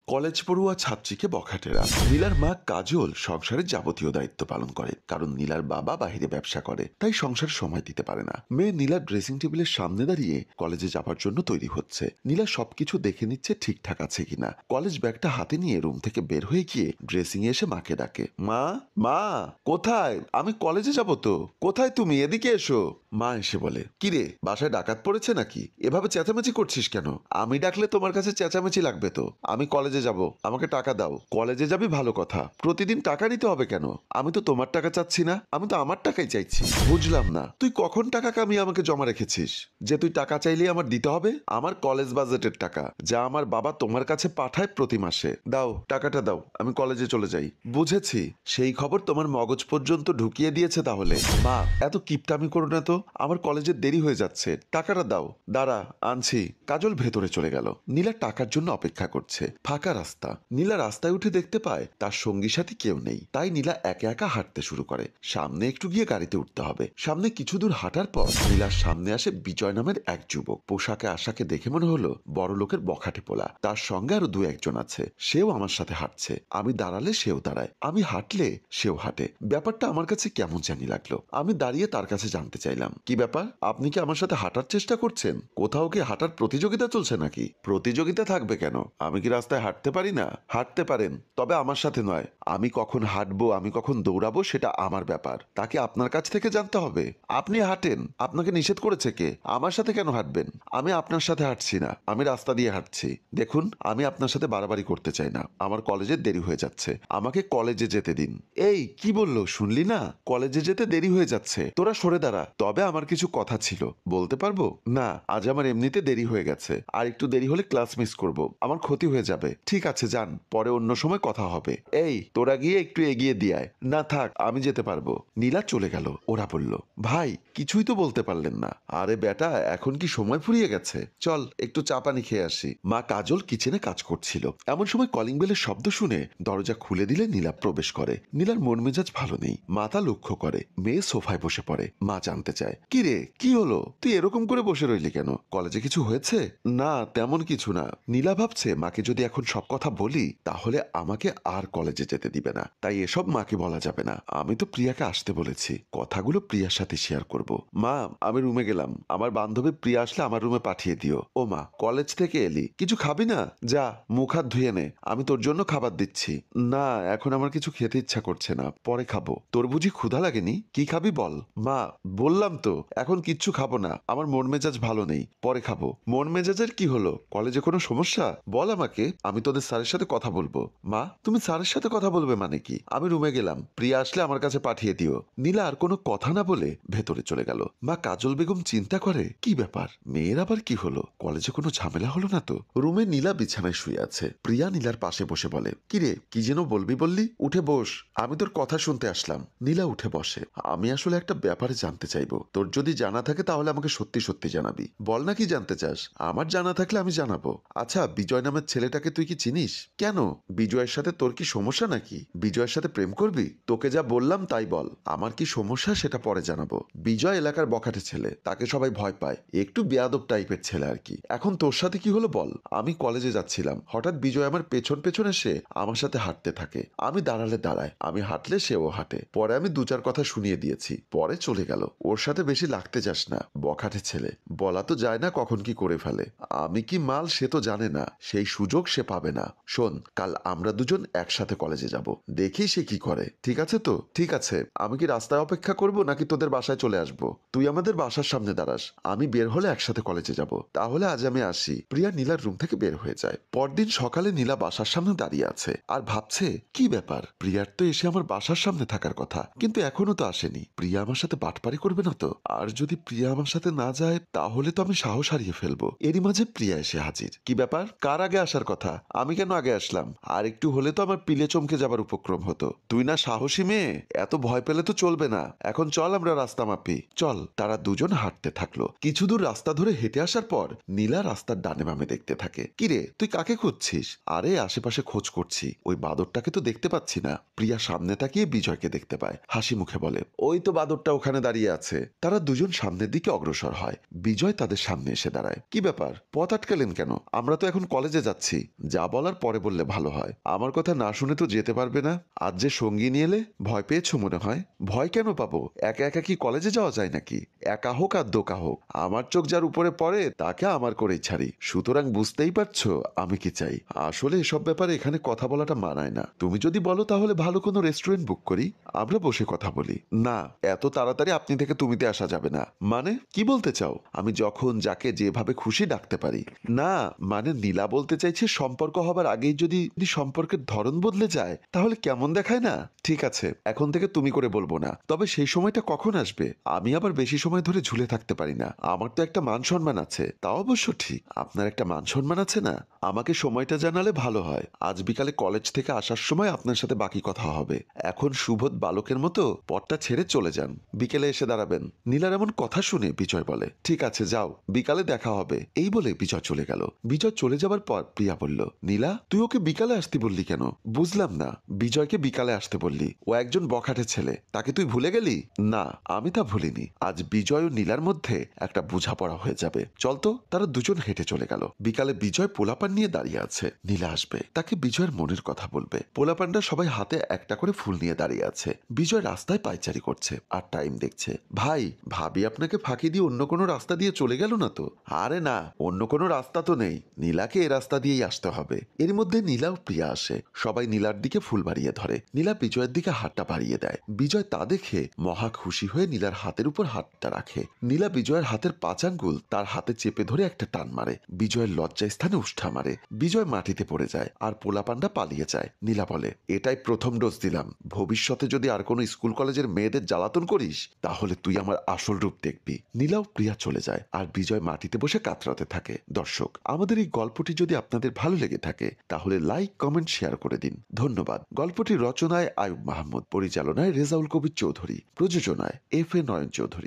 College পড়ুয়া ছাত্রীকে বখাটেরা। নীলার মা কাজল সংসারের যাবতীয় দায়িত্ব পালন করে, কারণ নীলার বাবা বাইরে ব্যবসা করে, তাই সংসার সময় দিতে পারে না। মেয়ে নীলার ড্রেসিং টেবিলের সামনে দাঁড়িয়ে কলেজে যাবার জন্য তৈরি হচ্ছে। নীলা সবকিছু দেখে নিচ্ছে ঠিকঠাক আছে কিনা। কলেজ ব্যাগটা হাতে নিয়ে রুম থেকে বের হয়ে গিয়ে ড্রেসিং এ এসে মাকে ডাকে, মা মা কোথায়? আমি কলেজে যাব তো। কোথায় তুমি? এদিকে এসো। মা এসে বলে, কিরে বাসায় ডাকাত পড়েছে নাকি? এভাবে চেঁচামেচি করছিস কেন? আমি ডাকলে তোমার কাছে চেঁচামেচি লাগবে তো। আমি কলেজে যাব, আমাকে টাকা দাও। কলেজে যাবি ভালো কথা, প্রতিদিন টাকা নিতে হবে কেন? আমি তো তোমার টাকা চাচ্ছি না, আমি তো আমার টাকাই চাইছি। বুঝলাম না, তুই কখন টাকা কামিয়ে আমাকে জমা রেখেছিস যে তুই টাকা চাইলেই আমার দিতে হবে? আমার কলেজ বাজেটের টাকা, যা আমার বাবা তোমার কাছে পাঠায় প্রতি মাসে। দাও টাকাটা দাও, আমি কলেজে চলে যাই। বুঝেছি, সেই খবর তোমার মগজ পর্যন্ত ঢুকিয়ে দিয়েছে তাহলে। মা এত কিপটামি করো না তো, আমার কলেজের দেরি হয়ে যাচ্ছে, টাকাটা দাও। দাঁড়া আনছি। কাজল ভেতরে চলে গেল। নীলা টাকার জন্য অপেক্ষা করছে। ফাঁকা রাস্তা। নীলা রাস্তায় উঠে দেখতে পায় তার সঙ্গী সাথী কেউ নেই, তাই নীলা একা একা হাঁটতে শুরু করে। সামনে একটু গিয়ে গাড়িতে উঠতে হবে। সামনে কিছু দূর হাঁটার পর নীলার সামনে আসে বিজয় নামের এক যুবক। পোশাকে আশাকে দেখে মনে হলো বড় লোকের বখাটে পোলা। তার সঙ্গে আরো দু একজন আছে। সেও আমার সাথে হাঁটছে। আমি দাঁড়ালে সেও দাঁড়ায়, আমি হাঁটলে সেও হাঁটে। ব্যাপারটা আমার কাছে কেমন জানি লাগলো। আমি দাঁড়িয়ে তার কাছে জানতে চাইলাম, কি ব্যাপার? আপনি কি আমার সাথে হাঁটার চেষ্টা করছেন? কোথাও কি হাঁটার প্রতিযোগিতা চলছে নাকি? প্রতিযোগিতা থাকবে কেন? আমি কি রাস্তায় হাঁটতে পারি না? হাঁটতে পারেন, তবে আমার সাথে নয়। আমি কখন হাঁটবো, আমি কখন দৌড়াবো, সেটা আমার ব্যাপার। তাকে আপনার কাছ থেকে জানতে হবে। আপনি হাঁটেন, আপনাকে নিষেধ করেছে কে? আমার সাথে কেন হাঁটবেন? আমি আপনার সাথে হাঁটছি না, আমি রাস্তা দিয়ে হাঁটছি। দেখুন, আমি আপনার সাথে বাড়াবাড়ি করতে চাই না। আমার কলেজের দেরি হয়ে যাচ্ছে, আমাকে কলেজে যেতে দিন। এই কি বললো শুনলি না? কলেজে যেতে দেরি হয়ে যাচ্ছে, তোরা সরে দাঁড়া। তবে আমার কিছু কথা ছিল, বলতে পারবো? না, আজ আমার এমনিতে দেরি হয়ে গেছে, আর একটু দেরি হলে ক্লাস মিস করব, আমার ক্ষতি হয়ে যাবে। ঠিক আছে যান, পরে অন্য সময় কথা হবে। এই তোরা গিয়ে একটু এগিয়ে দিয়ে আয়। না থাক, আমি যেতে পারবো। নীলা চলে গেল। ওরা বলল, ভাই কিছুই তো বলতে পারলেন না। আরে বেটা, এখন কি সময় ফুরিয়ে গেছে? চল একটু চা পানি খেয়ে আসি। মা কাজল কিচেনে কাজ করছিল। এমন সময় কলিং বেলের শব্দ শুনে দরজা খুলে দিলে নীলা প্রবেশ করে। নীলার মন মেজাজ ভালো নেই। মাথা লক্ষ্য করে মেয়ে সোফায় বসে পড়ে। মা জানতে চায়, কি রে কি হলো? তুই এরকম করে বসে রইলি কেন? কলেজে কিছু হয়েছে? না তেমন কিছু না। নীলা ভাবছে মাকে যদি এখন সব কথা বলি তাহলে আমাকে আর কলেজে যেতে দিবে না, তাই এসব মাকে বলা যাবে না। আমি তো প্রিয়াকে আসতে বলেছি, কথাগুলো প্রিয়ার সাথে শেয়ার করব। মা আমি রুমে গেলাম, আমার বান্ধবী প্রিয়া আসলে আমার রুমে পাঠিয়ে দিও। ও মা, কলেজ থেকে এলি, কিছু খাবি না? যা মুখ হাত ধুয়ে নে, আমি তোর জন্য খাবার দিচ্ছি। না এখন আমার কিছু খেতে ইচ্ছা করছে না, পরে খাবো। তোর বুঝি ক্ষুধা লাগেনি? কি খাবি বল? মা বললাম তো এখন কিচ্ছু খাবো না, আমার মন মেজাজ ভালো নেই, পরে খাবো। মন মেজাজের কি হলো? কলেজে কোনো সমস্যা? বল আমাকে, আমি তোদের স্যারের সাথে কথা বলবো। মা তুমি স্যারের সাথে কথা বলবে মানে কি? আমি রুমে গেলাম, প্রিয়া আসলে আমার কাছে পাঠিয়ে দিও। নীলা আর কোনো কথা না বলে ভেতরে চলে গেল। মা কাজল বেগম চিন্তা করে, কি ব্যাপার, মেয়ের আবার কি হলো? কলেজে কোনো ঝামেলা হলো না তো? রুমে নীলা বিছানায় শুয়ে আছে। প্রিয়া নীলার পাশে বসে বলে, কিরে কি যেন বলবি বললি? উঠে বস, আমি তোর কথা শুনতে আসলাম। নীলা উঠে বসে। আমি আসলে একটা ব্যাপারে জানতে চাইবো, তোর যদি জানা থাকে তাহলে আমাকে সত্যি সত্যি জানাবি। বল না কি জানতে চাস? আমার জানা থাকলে আমি জানাবো। আচ্ছা বিজয় নামের ছেলেটাকে তুই কি চিনিস? কেন, বিজয়ের সাথে তোর কি সমস্যা নাকি? বিজয়ের সাথে প্রেম করবি? তোকে যা বললাম তাই বল, আমার কি সমস্যা সেটা পরে জানাবো। বিজয় এলাকার বখাটে ছেলে, তাকে সবাই ভয় পায়, একটু বেয়াদব টাইপের ছেলে আর কি। এখন তোর সাথে কি হলো বল? আমি কলেজে যাচ্ছিলাম, হঠাৎ বিজয় আমার পেছন পেছন এসে আমার সাথে হাঁটতে থাকে। আমি দাঁড়ালে দাঁড়ায়, আমি হাঁটলে সেও হাঁটে। পরে আমি দু চার কথা শুনিয়ে দিয়েছি, পরে চলে গেল। ওর সাথে বেশি লাগতে যাস না, বখাটে ছেলে, বলা তো যায় না কখন কি করে ফেলে। আমি কি মাল সে তো জানে না, সেই সুযোগ সে পাবে না। শোন, কাল আমরা দুজন একসাথে কলেজে যাব, দেখি সে কি করে। ঠিক আছে তো? ঠিক আছে। আমি কি রাস্তায় অপেক্ষা করব নাকি তোদের বাসায় চলে আসব? তুই আমাদের বাসার সামনে দাঁড়াস, আমি বের হলে একসাথে কলেজে যাব। তাহলে আজ আমি আসি। প্রিয়া নীলার রুম থেকে বের হয়ে যায়। পরদিন সকালে নীলা বাসার সামনে দাঁড়িয়ে আছে আর ভাবছে, কি ব্যাপার, প্রিয়ার তো এসে আমার বাসার সামনে থাকার কথা, কিন্তু এখনো তো আসেনি। প্রিয়া আমার সাথে বাটপারি করবে না তো? আর যদি প্রিয়া আমার সাথে না যায় তাহলে তো আমি সাহস হারিয়ে ফেলবো। এরই মাঝে প্রিয়া এসে হাজির। কি ব্যাপার, কার আগে আসার কথা? আমি কেন আগে আসলাম? আর একটু হলে তো আমার পিলে চমকে যাবার উপক্রম হতো। তুই না সাহসী মেয়ে, এত ভয় পেলে তো চলবে না। এখন চল আমরা রাস্তা মাপি, চল। তারা দুজন হাঁটতে থাকলো। কিছু দূর রাস্তা ধরে হেঁটে আসার পর নীলা রাস্তার ডানে বামে দেখতে থাকে। কিরে তুই কাকে খুঁজছিস? আরে আশেপাশে খোঁজ করছি, ওই বাদরটাকে তো দেখতে পাচ্ছি না। প্রিয়া সামনে তাকিয়ে বিজয়কে দেখতে পায়, হাসি মুখে বলে, ওই তো বাদরটা ওখানে দাঁড়িয়ে আছে। তারা দুজন সামনের দিকে অগ্রসর হয়। বিজয় তাদের সামনে এসে দাঁড়ায়। কি ব্যাপার, পথ আটকালেন কেন? আমরা তো এখন কলেজে যাচ্ছি। যা বলার পরে বললে ভালো হয়। আমার কথা না শুনে তো যেতে পারবে না। আজ যে সঙ্গী নিয়ে এলে, ভয় পেয়েছো মনে হয়। ভয় কেন পাবো? একা একা কি কলেজে যাওয়া যায় নাকি? একা হোক আর দোকা হোক, আমার চোখ যার উপরে পড়ে তাকে আমার করেই ছাড়ি। সুতরাং বুঝতেই পারছো আমি কি চাই। আসলে এসব ব্যাপারে এখানে কথা বলাটা মানায় না। তুমি যদি বলো তাহলে ভালো কোনো রেস্টুরেন্ট বুক করি, আমরা বসে কথা বলি। না, এত তাড়াতাড়ি আপনি থেকে তুমিতে আসা যাবে না। মানে কি বলতে চাও? আমি যখন যাকে যেভাবে খুশি ডাকতে পারি। না, মানে নীলা বলতে চাইছে সম্পর্ক হবার আগেই যদি সম্পর্কের ধরন বদলে যায় তাহলে কেমন দেখায় না? ঠিক আছে, এখন থেকে তুমি করে বলবো না। তবে সেই সময়টা কখন আসবে? আমি আবার বেশি সময় ধরে ঝুলে থাকতে পারি না। আমার তো একটা মান সম্মান আছে। তা অবশ্য ঠিক, আপনার একটা মান সম্মান আছে না? আমাকে সময়টা জানালে ভালো হয়। আজ বিকালে কলেজ থেকে আসার সময় আপনার সাথে বাকি কথা হবে। এখন সুবোধ বালকের মতো পথটা ছেড়ে চলে যান। বিকেলে এসে দাঁড়াবেন। নীলার এমন কথা শুনে বিজয় বলে, ঠিক আছে যাও, বিকালে দেখা হবে। এই বলে বিজয় চলে গেল। বিজয় চলে যাবার পর প্রিয়া বলল, নীলা তুই ওকে বিকালে আসতে বললি কেন? বুঝলাম না। বিজয়কে বিকালে আসতে বললি, ও একজন বখাটে ছেলে, তাকে তুই ভুলে গেলি? না, আমি তা ভুলিনি। আজ বিজয় ও নীলার মধ্যে একটা বোঝাপড়া হয়ে যাবে। চল তো। তারা দুজন হেঁটে চলে গেল। বিকালে বিজয় পোলাপান নিয়ে দাঁড়িয়ে আছে। নীলা আসবে, তাকে বিজয়ের মনের কথা বলবে। পোলাপানরা সবাই হাতে একটা করে ফুল নিয়ে দাঁড়িয়ে আছে। বিজয় রাস্তায় পায়চারি করছে আর টাইম দেখছে। ভাই, ভাবি আপনাকে ফাঁকি দিয়ে অন্য কোনো রাস্তা দিয়ে চলে গেল না তো? আরে না, অন্য কোনো রাস্তা তো নেই। নীলাকে এ রাস্তা দিয়েই আসতে হবে। এর মধ্যে নীলা ও প্রিয়া আসে। সবাই নীলার দিকে ফুল বাড়িয়ে ধরে। নীলা বিজয়ের দিকে হাতটা বাড়িয়ে দেয়। বিজয় তা দেখে মহা খুশি হয়ে নীলার হাতের উপর হাতটা রাখে। নীলা বিজয়ের হাতের 5 আঙ্গুল তার হাতে চেপে ধরে একটা টান মারে। বিজয়ের লজ্জা স্থানে উষ্ঠা মারে। বিজয় মাটিতে পড়ে যায় আর পোলাপানটা পালিয়ে যায়। নীলা বলে, এটাই প্রথম ডোজ দিলাম। ভবিষ্যতে যদি আর কোনো স্কুল কলেজের মেয়েদের জ্বালাতন করিস তাহলে তুই আমার আসল রূপ দেখবি। নীলা ও প্রিয়া চলে যায় আর বিজয় মাটিতে বসে কাতরাতে থাকে। দর্শক, আমাদের এই গল্পটি যদি আপনাদের ভালো লেগে থাকে তাহলে লাইক, কমেন্ট, শেয়ার করে দিন। ধন্যবাদ। গল্পটি রচনায় আয়ুব মাহমুদ, পরিচালনায় রেজাউল কবির চৌধুরী, প্রযোজনায় FA নয়ন চৌধুরী।